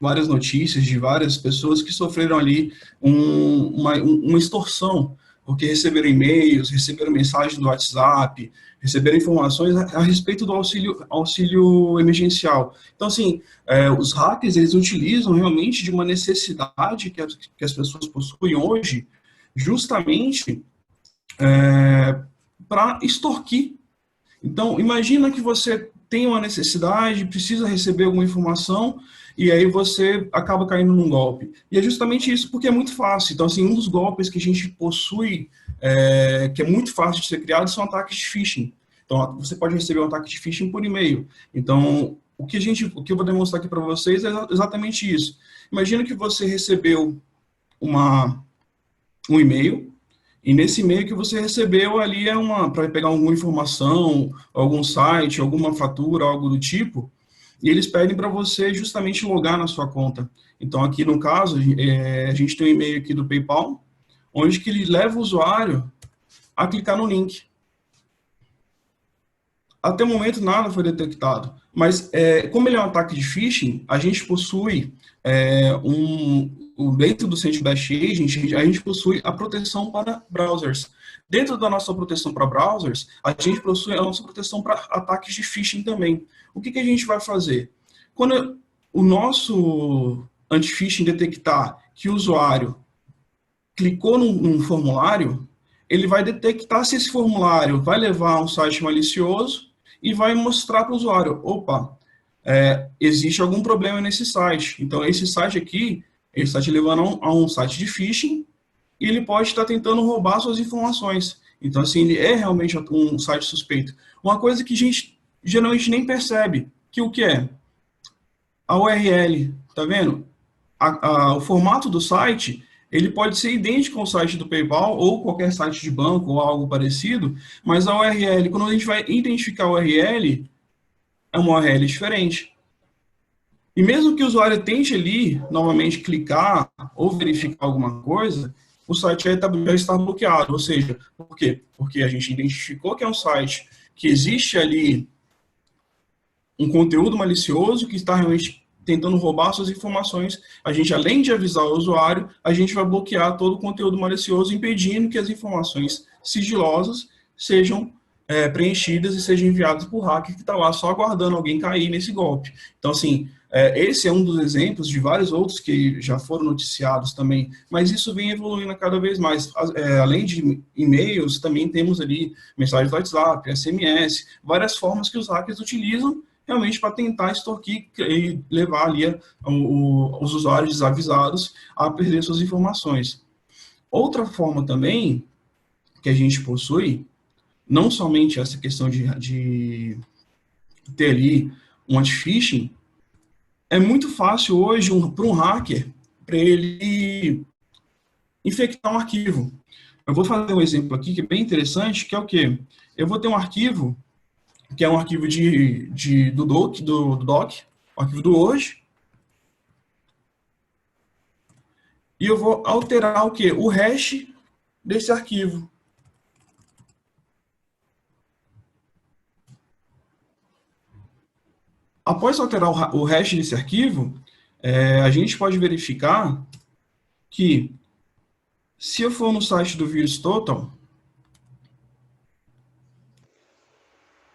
várias notícias de várias pessoas que sofreram ali uma extorsão, porque receberam e-mails, receberam mensagens do WhatsApp, receberam informações a respeito do auxílio emergencial. Então, assim, os hackers, eles utilizam realmente de uma necessidade que as pessoas possuem hoje, justamente para extorquir. Então, imagina que você tem uma necessidade, precisa receber alguma informação, e aí você acaba caindo num golpe. E é justamente isso, porque é muito fácil. Então, assim, um dos golpes que a gente possui, que é muito fácil de ser criado, são ataques de phishing. Então, você pode receber um ataque de phishing por e-mail. Então, o que eu vou demonstrar aqui para vocês é exatamente isso. Imagina que você recebeu um e-mail, e nesse e-mail que você recebeu ali para pegar alguma informação, algum site, alguma fatura, algo do tipo, e eles pedem para você justamente logar na sua conta. Então, aqui no caso, a gente tem um e-mail aqui do PayPal, onde que ele leva o usuário a clicar no link. Até o momento nada foi detectado, mas como ele é um ataque de phishing, a gente possui dentro do Sandblast Agent, a gente possui a proteção para browsers. Dentro da nossa proteção para browsers, a gente possui a nossa proteção para ataques de phishing também. O que a gente vai fazer? Quando o nosso anti-phishing detectar que o usuário clicou num formulário, ele vai detectar se esse formulário vai levar a um site malicioso e vai mostrar para o usuário, opa, existe algum problema nesse site. Então, esse site aqui, ele está te levando a um site de phishing e ele pode estar tentando roubar suas informações. Então, assim, ele é realmente um site suspeito. Uma coisa que a gente geralmente nem percebe, que o que é? A URL, tá vendo? O formato do site, ele pode ser idêntico ao site do PayPal ou qualquer site de banco ou algo parecido, mas a URL, quando a gente vai identificar a URL, é uma URL diferente. E mesmo que o usuário tente ali, novamente, clicar ou verificar alguma coisa, o site já está bloqueado. Ou seja, por quê? Porque a gente identificou que é um site que existe ali um conteúdo malicioso que está realmente tentando roubar suas informações. A gente, além de avisar o usuário, a gente vai bloquear todo o conteúdo malicioso, impedindo que as informações sigilosas sejam preenchidas e sejam enviadas por hacker que está lá só aguardando alguém cair nesse golpe. Então, assim, esse é um dos exemplos de vários outros que já foram noticiados também, mas isso vem evoluindo cada vez mais. Além de e-mails, também temos ali mensagens do WhatsApp, SMS, várias formas que os hackers utilizam realmente para tentar extorquir e levar ali os usuários desavisados a perder suas informações. Outra forma também que a gente possui, não somente essa questão de ter ali um anti-phishing, é muito fácil hoje para um hacker, para ele infectar um arquivo. Eu vou fazer um exemplo aqui que é bem interessante, que é o quê? Eu vou ter um arquivo, que é um arquivo do doc, um arquivo do Word, e eu vou alterar o quê? O hash desse arquivo. Após alterar o hash desse arquivo, a gente pode verificar que, se eu for no site do VirusTotal,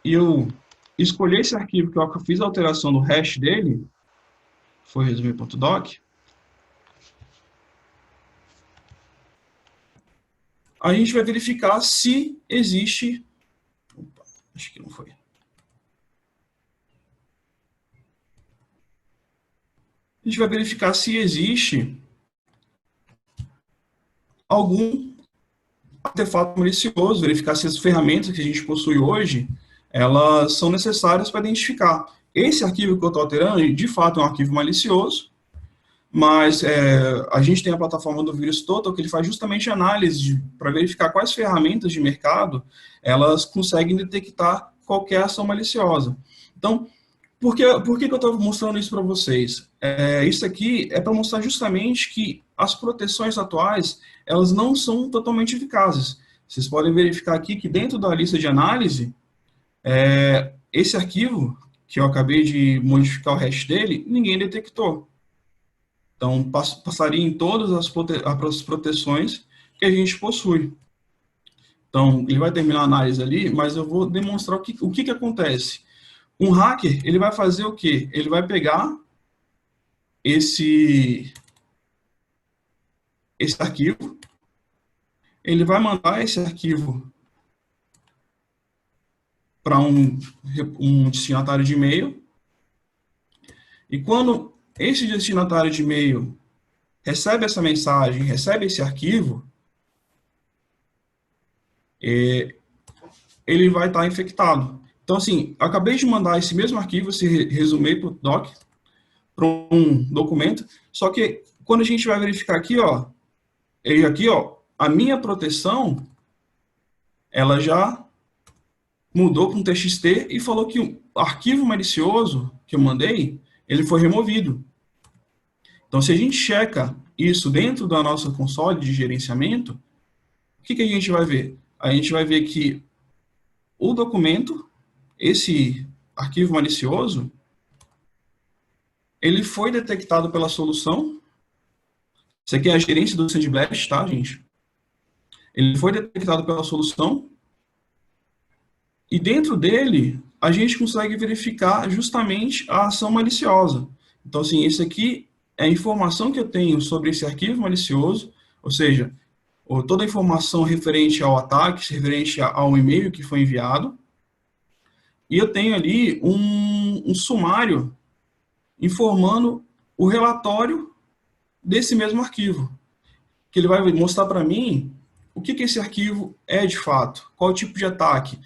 e eu escolher esse arquivo que eu fiz a alteração do hash dele, foi resume.doc, a gente vai verificar se existe... Opa, acho que não foi. A gente vai verificar se existe algum artefato malicioso, verificar se as ferramentas que a gente possui hoje, elas são necessárias para identificar. Esse arquivo que eu estou alterando, de fato, é um arquivo malicioso, mas a gente tem a plataforma do VirusTotal, que ele faz justamente análise para verificar quais ferramentas de mercado elas conseguem detectar qualquer ação maliciosa. Então, por que eu estou mostrando isso para vocês? Isso aqui é para mostrar justamente que as proteções atuais, elas não são totalmente eficazes. Vocês podem verificar aqui que dentro da lista de análise, esse arquivo, que eu acabei de modificar o hash dele, ninguém detectou. Então, passaria em todas as proteções que a gente possui. Então, ele vai terminar a análise ali, mas eu vou demonstrar o que acontece. Um hacker, ele vai fazer o quê? Ele vai pegar esse arquivo, ele vai mandar esse arquivo para um destinatário de e-mail, e quando esse destinatário de e-mail recebe essa mensagem, recebe esse arquivo, ele vai estar infectado. Então, assim, acabei de mandar esse mesmo arquivo, esse resumê para o doc, para um documento, só que quando a gente vai verificar aqui, a minha proteção, ela já mudou para um TXT e falou que o arquivo malicioso que eu mandei, ele foi removido. Então, se a gente checa isso dentro da nossa console de gerenciamento, o que a gente vai ver? A gente vai ver que o documento, esse arquivo malicioso, ele foi detectado pela solução. Isso aqui é a gerência do Sandblast, tá, gente? Ele foi detectado pela solução. E dentro dele, a gente consegue verificar justamente a ação maliciosa. Então, assim, esse aqui é a informação que eu tenho sobre esse arquivo malicioso, ou seja, toda a informação referente ao ataque, referente ao e-mail que foi enviado. E eu tenho ali um sumário informando o relatório desse mesmo arquivo, que ele vai mostrar para mim o que esse arquivo é de fato, qual o tipo de ataque,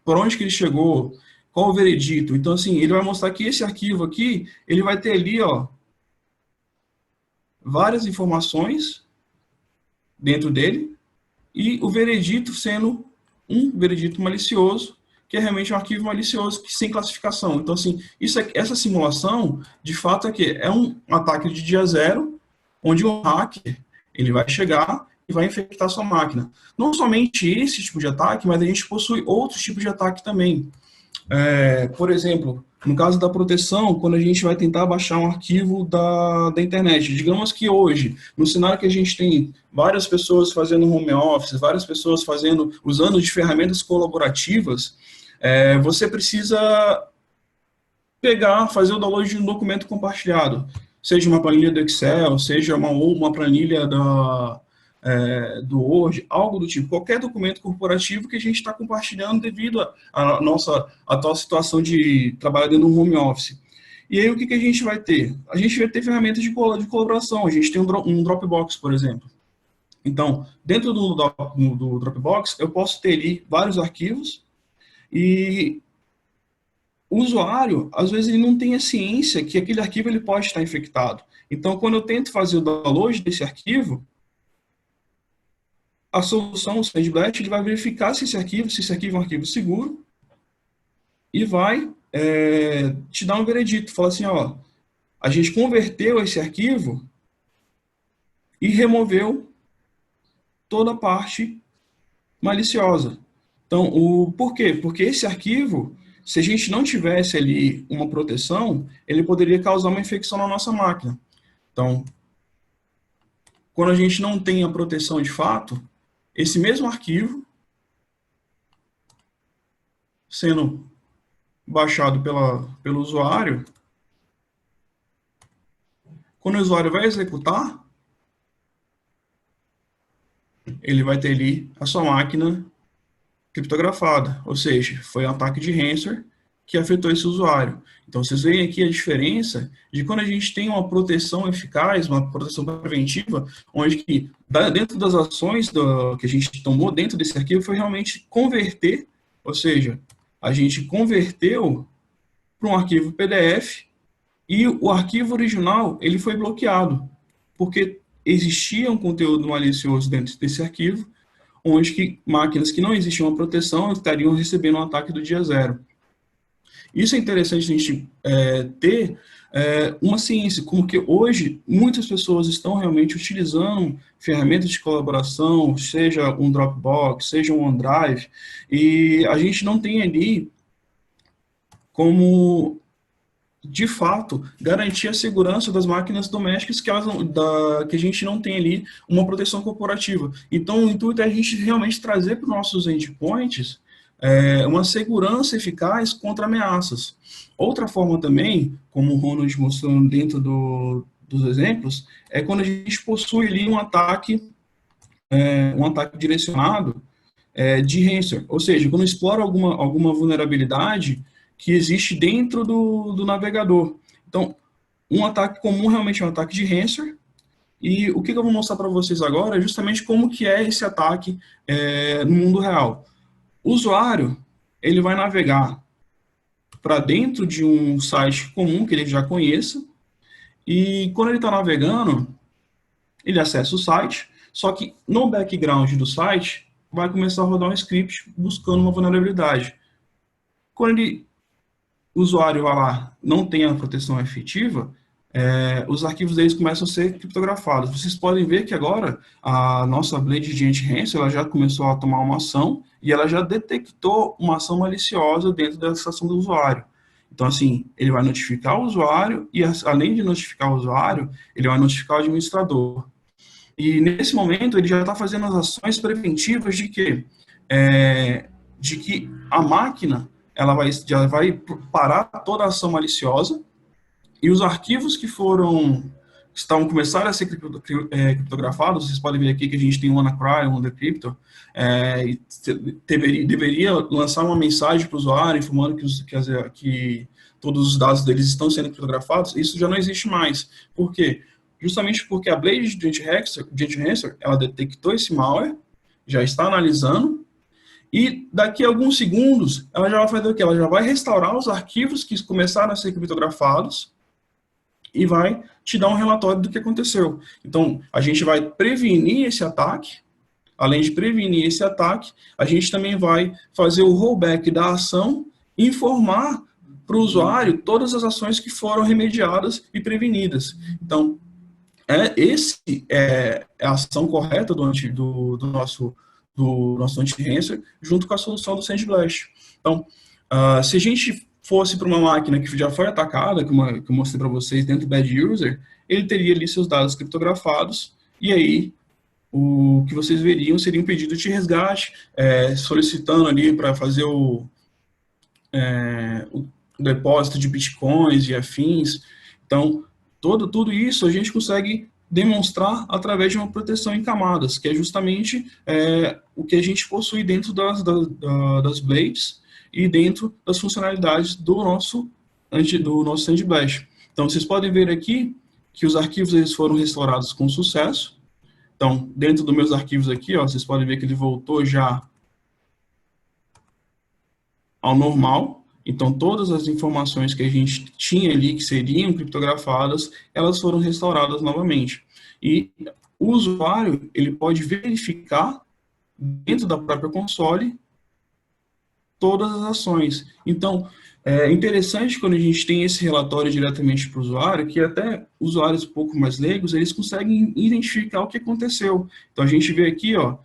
por onde que ele chegou, qual o veredito. Então, assim, ele vai mostrar que esse arquivo aqui, ele vai ter ali, várias informações dentro dele, e o veredito sendo um veredito malicioso, que é realmente um arquivo malicioso sem classificação. Então, assim, essa simulação, de fato, é um ataque de dia zero, onde um hacker ele vai chegar e vai infectar sua máquina. Não somente esse tipo de ataque, mas a gente possui outros tipos de ataque também. Por exemplo, no caso da proteção, quando a gente vai tentar baixar um arquivo da internet, digamos que hoje, no cenário que a gente tem várias pessoas fazendo home office, várias pessoas usando de ferramentas colaborativas, você precisa fazer o download de um documento compartilhado, seja uma planilha do Excel, seja uma planilha do Word, algo do tipo, qualquer documento corporativo que a gente está compartilhando devido à nossa atual situação de trabalhar dentro do home office. E aí o que a gente vai ter? A gente vai ter ferramentas de colaboração, a gente tem um Dropbox, por exemplo. Então, dentro do Dropbox, eu posso ter ali vários arquivos e o usuário, às vezes, ele não tem a ciência que aquele arquivo ele pode estar infectado. Então, quando eu tento fazer o download desse arquivo, a solução, o Sandblast, ele vai verificar se esse arquivo é um arquivo seguro e vai te dar um veredito. Fala assim, a gente converteu esse arquivo e removeu toda a parte maliciosa. Então, por quê? Porque esse arquivo, se a gente não tivesse ali uma proteção, ele poderia causar uma infecção na nossa máquina. Então, quando a gente não tem a proteção de fato, esse mesmo arquivo, sendo baixado pelo usuário, quando o usuário vai executar, ele vai ter ali a sua máquina criptografada, ou seja, foi um ataque de ransomware que afetou esse usuário. Então, vocês veem aqui a diferença de quando a gente tem uma proteção eficaz, uma proteção preventiva, onde que, dentro das ações que a gente tomou dentro desse arquivo, foi realmente converter, ou seja, a gente converteu para um arquivo PDF e o arquivo original ele foi bloqueado, porque existia um conteúdo malicioso dentro desse arquivo, onde que máquinas que não existiam uma proteção estariam recebendo um ataque do dia zero. Isso é interessante a gente ter uma ciência, como que hoje muitas pessoas estão realmente utilizando ferramentas de colaboração, seja um Dropbox, seja um OneDrive, e a gente não tem ali como, de fato, garantir a segurança das máquinas domésticas que a gente não tem ali uma proteção corporativa. Então, o intuito é a gente realmente trazer para os nossos endpoints uma segurança eficaz contra ameaças. Outra forma também, como o Ronald mostrou dentro dos exemplos, é quando a gente possui ali um ataque direcionado de ransomware, ou seja, quando explora alguma vulnerabilidade que existe dentro do navegador. Então, um ataque comum realmente é um ataque de ransomware, e o que eu vou mostrar para vocês agora é justamente como que é esse ataque no mundo real. O usuário, ele vai navegar para dentro de um site comum que ele já conheça, e quando ele está navegando, ele acessa o site, só que no background do site vai começar a rodar um script buscando uma vulnerabilidade. Quando o usuário vai lá, não tem a proteção efetiva, os arquivos deles começam a ser criptografados. Vocês podem ver que agora a nossa Blade de anti-ransomware ela já começou a tomar uma ação e ela já detectou uma ação maliciosa dentro dessa ação do usuário. Então, assim, ele vai notificar o usuário e, além de notificar o usuário, ele vai notificar o administrador. E, nesse momento, ele já está fazendo as ações preventivas de quê? De que a máquina já vai parar toda a ação maliciosa e os arquivos que estão começando a ser criptografados, vocês podem ver aqui que a gente tem o WannaCry, o Decryptor, deveria lançar uma mensagem para o usuário informando que todos os dados deles estão sendo criptografados. Isso já não existe mais. Por quê? Justamente porque a Blade de anti-ransomware, ela detectou esse malware, já está analisando, e daqui a alguns segundos, ela já vai fazer o quê? Ela já vai restaurar os arquivos que começaram a ser criptografados e vai te dar um relatório do que aconteceu. Então, a gente vai prevenir esse ataque. Além de prevenir esse ataque, a gente também vai fazer o rollback da ação e informar para o usuário todas as ações que foram remediadas e prevenidas. Então, é a ação correta do nosso anti-ransomware, junto com a solução do SandBlast. Então, se a gente fosse para uma máquina que já foi atacada, que eu mostrei para vocês dentro do Bad User, ele teria ali seus dados criptografados, e aí o que vocês veriam seria um pedido de resgate, solicitando ali para fazer o depósito de bitcoins e afins. Então, tudo isso a gente consegue demonstrar através de uma proteção em camadas, que é justamente o que a gente possui dentro das blades e dentro das funcionalidades do nosso SandBlast. Então, vocês podem ver aqui que os arquivos eles foram restaurados com sucesso. Então, dentro dos meus arquivos aqui, ó, vocês podem ver que ele voltou já ao normal. Então, todas as informações que a gente tinha ali, que seriam criptografadas, elas foram restauradas novamente. E o usuário, ele pode verificar, dentro da própria console, todas as ações. Então, é interessante quando a gente tem esse relatório diretamente para o usuário, que até usuários um pouco mais leigos, eles conseguem identificar o que aconteceu. Então, a gente vê aqui, ó,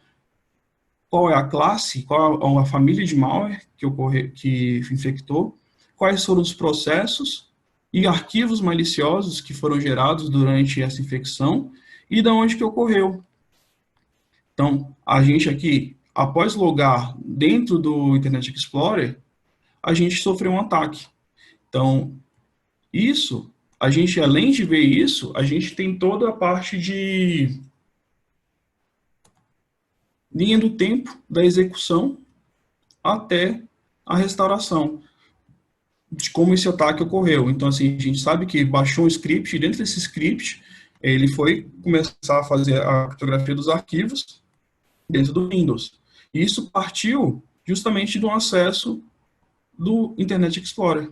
qual é a classe, qual é a família de malware que infectou, quais foram os processos e arquivos maliciosos que foram gerados durante essa infecção e de onde que ocorreu. Então, a gente aqui, após logar dentro do Internet Explorer, a gente sofreu um ataque. Então, além de ver isso, a gente tem toda a parte de linha do tempo da execução até a restauração, de como esse ataque ocorreu. Então, assim, a gente sabe que baixou um script, e dentro desse script, ele foi começar a fazer a criptografia dos arquivos dentro do Windows. E isso partiu justamente do acesso do Internet Explorer.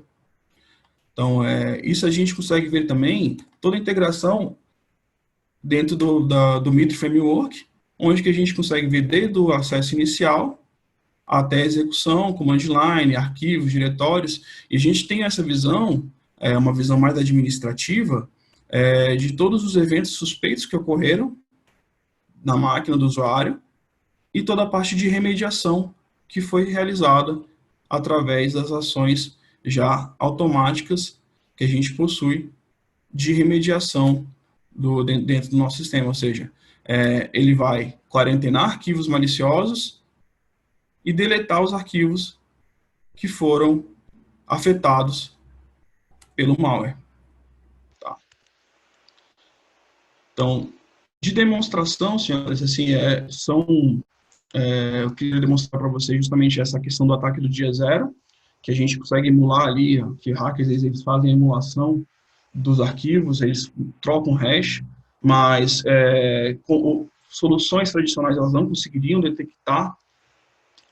Então, isso a gente consegue ver também, toda a integração dentro do Mitre Framework, onde que a gente consegue ver desde o acesso inicial até a execução, command line, arquivos, diretórios, e a gente tem essa visão, uma visão mais administrativa, de todos os eventos suspeitos que ocorreram na máquina do usuário e toda a parte de remediação que foi realizada através das ações já automáticas que a gente possui de remediação dentro do nosso sistema, ou seja, ele vai quarentenar arquivos maliciosos e deletar os arquivos que foram afetados pelo malware. Tá? Então, de demonstração, senhores, assim, eu queria demonstrar para vocês justamente essa questão do ataque do dia zero, que a gente consegue emular ali, que hackers eles fazem a emulação dos arquivos, eles trocam hash, mas soluções tradicionais elas não conseguiriam detectar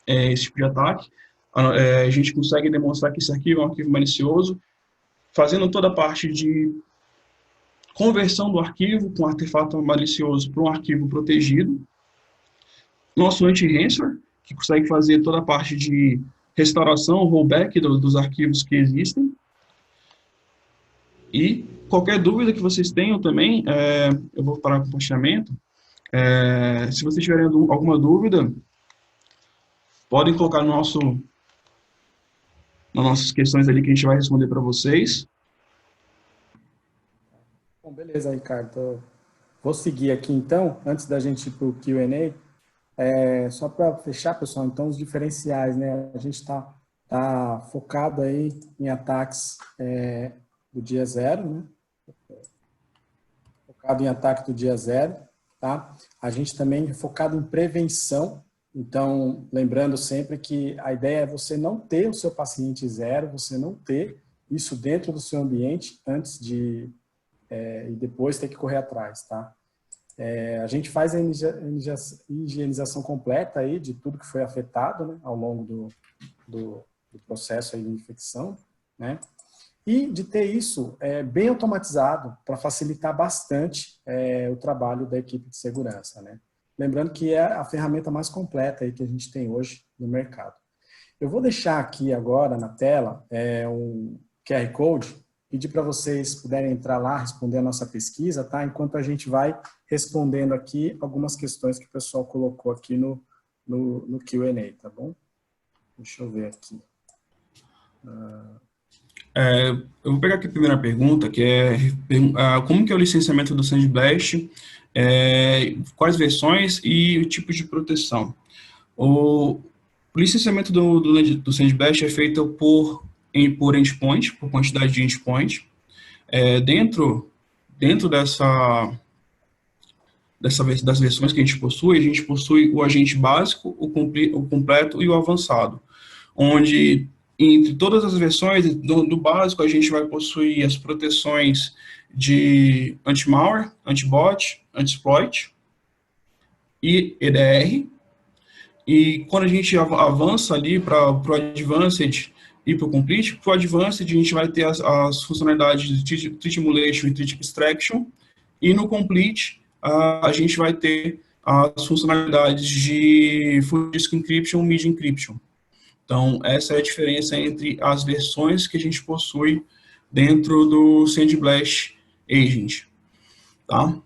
esse tipo de ataque. A gente consegue demonstrar que esse arquivo é um arquivo malicioso, fazendo toda a parte de conversão do arquivo com artefato malicioso para um arquivo protegido. Nosso anti-ransomware, que consegue fazer toda a parte de restauração, rollback dos arquivos que existem. E qualquer dúvida que vocês tenham também, eu vou parar o compartilhamento. Se vocês tiverem alguma dúvida, podem colocar nas nossas questões ali que a gente vai responder para vocês. Bom, beleza, Ricardo. Vou seguir aqui então, antes da gente ir para o Q&A. Só para fechar, pessoal, então os diferenciais, né? A gente tá focado aí em ataques do dia zero, né? Focado em ataque do dia zero, tá? A gente também é focado em prevenção. Então, lembrando sempre que a ideia é você não ter o seu paciente zero, você não ter isso dentro do seu ambiente antes de e depois ter que correr atrás, tá? A gente faz a higienização completa aí de tudo que foi afetado, né, ao longo do processo aí de infecção, né? E de ter isso bem automatizado para facilitar bastante o trabalho da equipe de segurança, né? Lembrando que é a ferramenta mais completa aí que a gente tem hoje no mercado. Eu vou deixar aqui agora na tela um QR Code, pedir para vocês puderem entrar lá, responder a nossa pesquisa, tá? Enquanto a gente vai respondendo aqui algumas questões que o pessoal colocou aqui no Q&A, tá bom? Deixa eu ver aqui. Eu vou pegar aqui a primeira pergunta, que é como que é o licenciamento do SandBlast, quais versões e o tipo de proteção. O licenciamento do SandBlast é feito por endpoint, por quantidade de endpoint. Dentro das versões que a gente possui o agente básico, o completo e o avançado, onde entre todas as versões do básico a gente vai possuir as proteções de anti-malware, anti-bot, anti-exploit e EDR. E quando a gente avança ali para o Advanced e para o Complete, para o Advanced a gente vai ter as funcionalidades de Threat Emulation e Threat Extraction, e no Complete a gente vai ter as funcionalidades de Full Disk Encryption e Mid Encryption. Então, essa é a diferença entre as versões que a gente possui dentro do SandBlast Agent. Tá?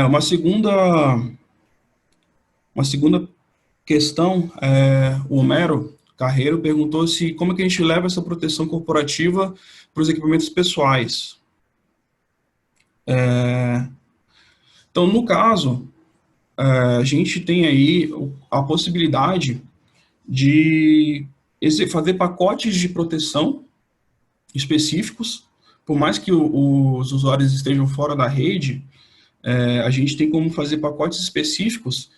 Uma segunda questão, o Homero Carreiro perguntou como é que a gente leva essa proteção corporativa para os equipamentos pessoais. Então, no caso, a gente tem aí a possibilidade de fazer pacotes de proteção específicos, por mais que os usuários estejam fora da rede, a gente tem como fazer pacotes específicos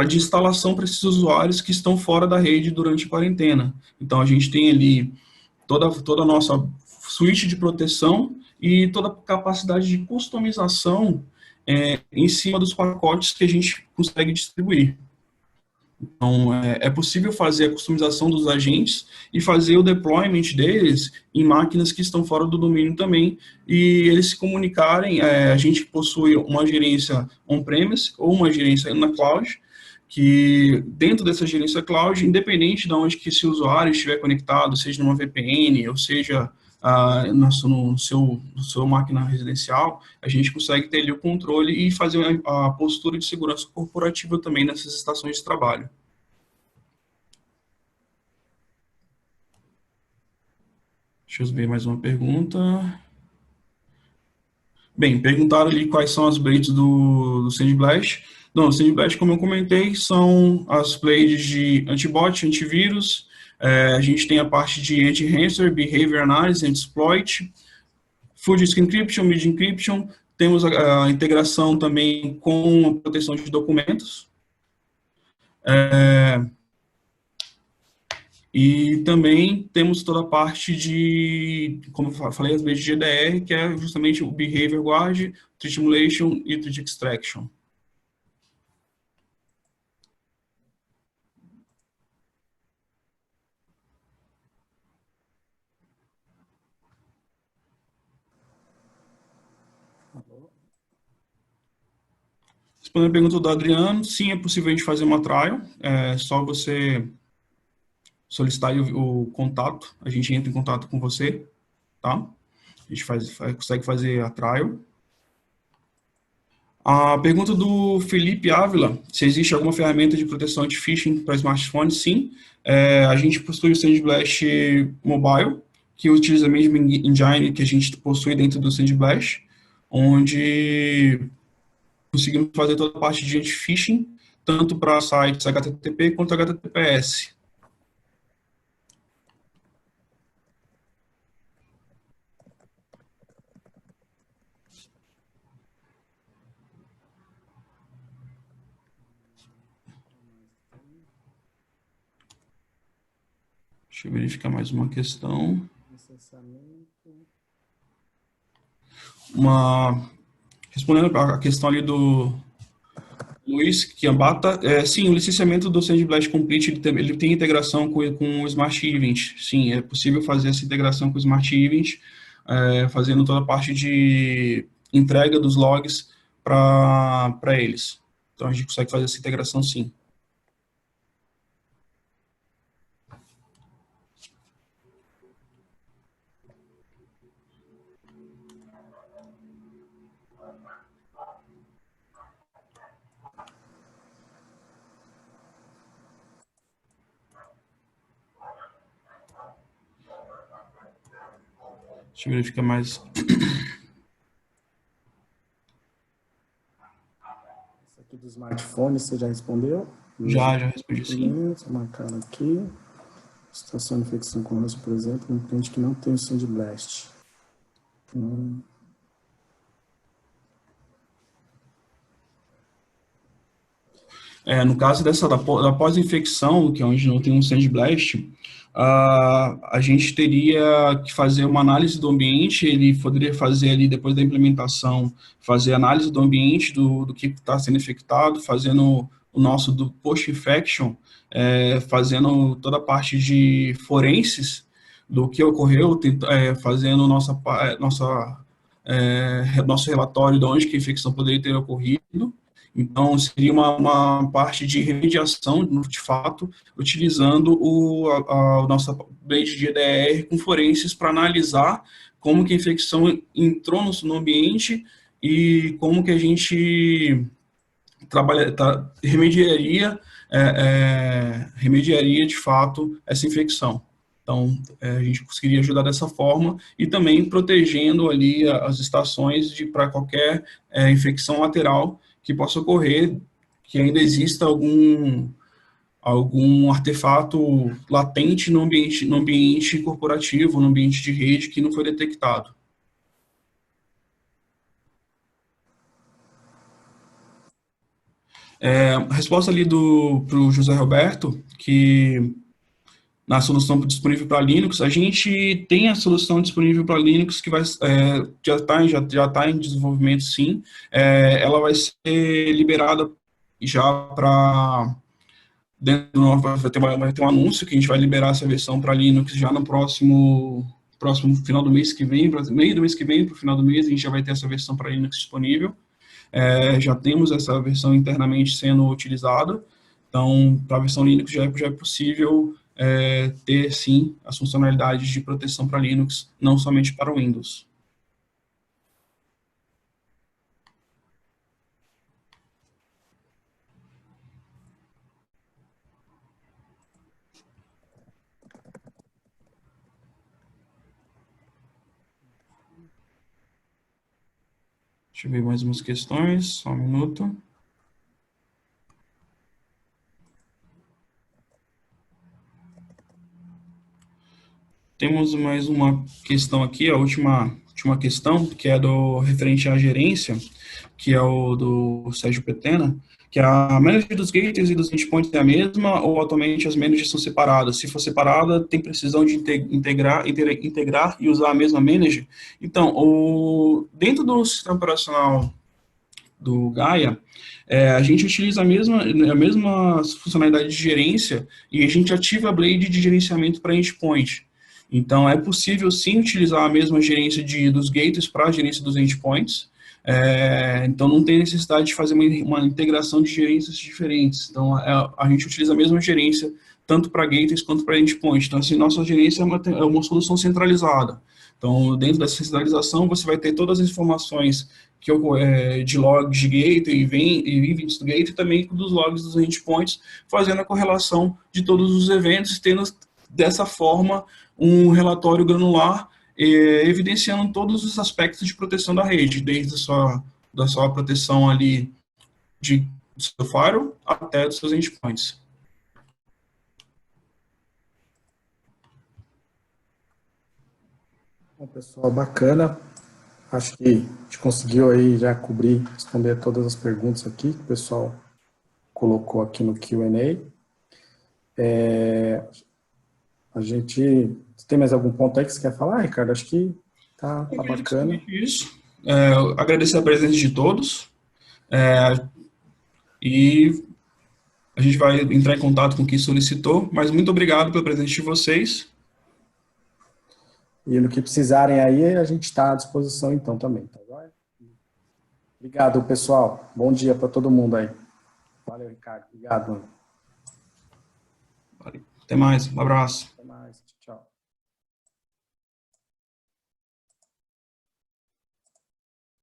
de instalação para esses usuários que estão fora da rede durante a quarentena. Então, a gente tem ali toda a nossa suíte de proteção e toda a capacidade de customização em cima dos pacotes que a gente consegue distribuir. Então, é possível fazer a customização dos agentes e fazer o deployment deles em máquinas que estão fora do domínio também, e eles se comunicarem. A gente possui uma gerência on-premise ou uma gerência na cloud, que dentro dessa gerência cloud, independente de onde que esse usuário estiver conectado, seja numa VPN, ou seja no seu máquina residencial, a gente consegue ter ali o controle e fazer a postura de segurança corporativa também nessas estações de trabalho. Deixa eu ver mais uma pergunta. Bem, perguntaram ali quais são as blades do SandBlast. Não, o SandBlast, como eu comentei, são as blades de antibot, antivírus. A gente tem a parte de anti-ransomware, behavior analysis, anti-exploit, full disk encryption, mid encryption. Temos a integração também com a proteção de documentos. E também temos toda a parte de, como eu falei, as blades de GDR, que é justamente o Behavior Guard, Threat Simulation e Threat Extraction. Respondendo a pergunta do Adriano, sim, é possível a gente fazer uma trial, é só você solicitar o contato, a gente entra em contato com você, tá? A gente consegue fazer a trial. A pergunta do Felipe Ávila, se existe alguma ferramenta de proteção anti-phishing para smartphone, sim. A gente possui o SandBlast Mobile, que utiliza a mesma engine que a gente possui dentro do SandBlast, onde conseguimos fazer toda a parte de anti-phishing, tanto para sites HTTP quanto HTTPS. Deixa eu verificar mais uma questão. Respondendo a questão ali do Luiz Kiambata, sim, o licenciamento do SandBlast Complete ele tem integração com o Smart Event. Sim, é possível fazer essa integração com o Smart Event, fazendo toda a parte de entrega dos logs para eles. Então, a gente consegue fazer essa integração, sim. Deixa eu verificar mais. Essa aqui do smartphone, você já respondeu? Já respondi, sim. Marcando aqui. Situação de infecção com ranço, por exemplo, um cliente que não tem o SandBlast. No caso da pós-infecção, que é onde não tem um SandBlast, a gente teria que fazer uma análise do ambiente, ele poderia fazer ali, depois da implementação, fazer análise do ambiente, do que está sendo infectado, fazendo o nosso do post-infection, fazendo toda a parte de forenses do que ocorreu, fazendo nosso relatório de onde que a infecção poderia ter ocorrido. Então, seria uma parte de remediação, de fato, utilizando a nossa blade de EDR com forenses para analisar como que a infecção entrou no ambiente e como que a gente remediaria, de fato, essa infecção. Então, a gente conseguiria ajudar dessa forma e também protegendo ali as estações para qualquer infecção lateral que possa ocorrer, que ainda exista algum artefato latente no ambiente corporativo, no ambiente de rede que não foi detectado. A resposta ali para o José Roberto, que na solução disponível para Linux, a gente tem a solução disponível para Linux que já está em desenvolvimento, sim. Ela vai ser liberada já vai ter um anúncio que a gente vai liberar essa versão para Linux já no próximo final do mês que vem, meio do mês que vem, para o final do mês, a gente já vai ter essa versão para Linux disponível. Já temos essa versão internamente sendo utilizada, então, para a versão Linux já é possível ter, sim, as funcionalidades de proteção para Linux, não somente para o Windows. Deixa eu ver mais umas questões, só um minuto. Temos mais uma questão aqui, a última questão, que é do referente à gerência, que é o do Sérgio Petena, que a management dos gateways e dos endpoints é a mesma, ou atualmente as manages são separadas? Se for separada, tem precisão de integrar e usar a mesma manager? Então, dentro do sistema operacional do Gaia, a gente utiliza a mesma funcionalidade de gerência e a gente ativa a blade de gerenciamento para endpoint. Então, é possível, sim, utilizar a mesma gerência dos gateways para a gerência dos endpoints. Então, não tem necessidade de fazer uma integração de gerências diferentes. Então, a gente utiliza a mesma gerência tanto para gateways quanto para endpoint. Então, assim, nossa gerência é uma solução centralizada. Então, dentro dessa centralização, você vai ter todas as informações de logs de gateway e events do gateway, e também dos logs dos endpoints, fazendo a correlação de todos os eventos, tendo dessa forma um relatório granular evidenciando todos os aspectos de proteção da rede, desde da sua proteção ali do seu firewall até dos seus endpoints. Bom, pessoal, bacana. Acho que a gente conseguiu aí já responder todas as perguntas aqui que o pessoal colocou aqui no Q&A. A gente... Tem mais algum ponto aí que você quer falar, Ricardo? Acho que tá bacana. Isso. Agradecer a presença de todos. E a gente vai entrar em contato com quem solicitou, mas muito obrigado pela presença de vocês. E no que precisarem aí, a gente está à disposição então também, tá bom? Obrigado, pessoal. Bom dia para todo mundo aí. Valeu, Ricardo. Obrigado. Até mais. Um abraço.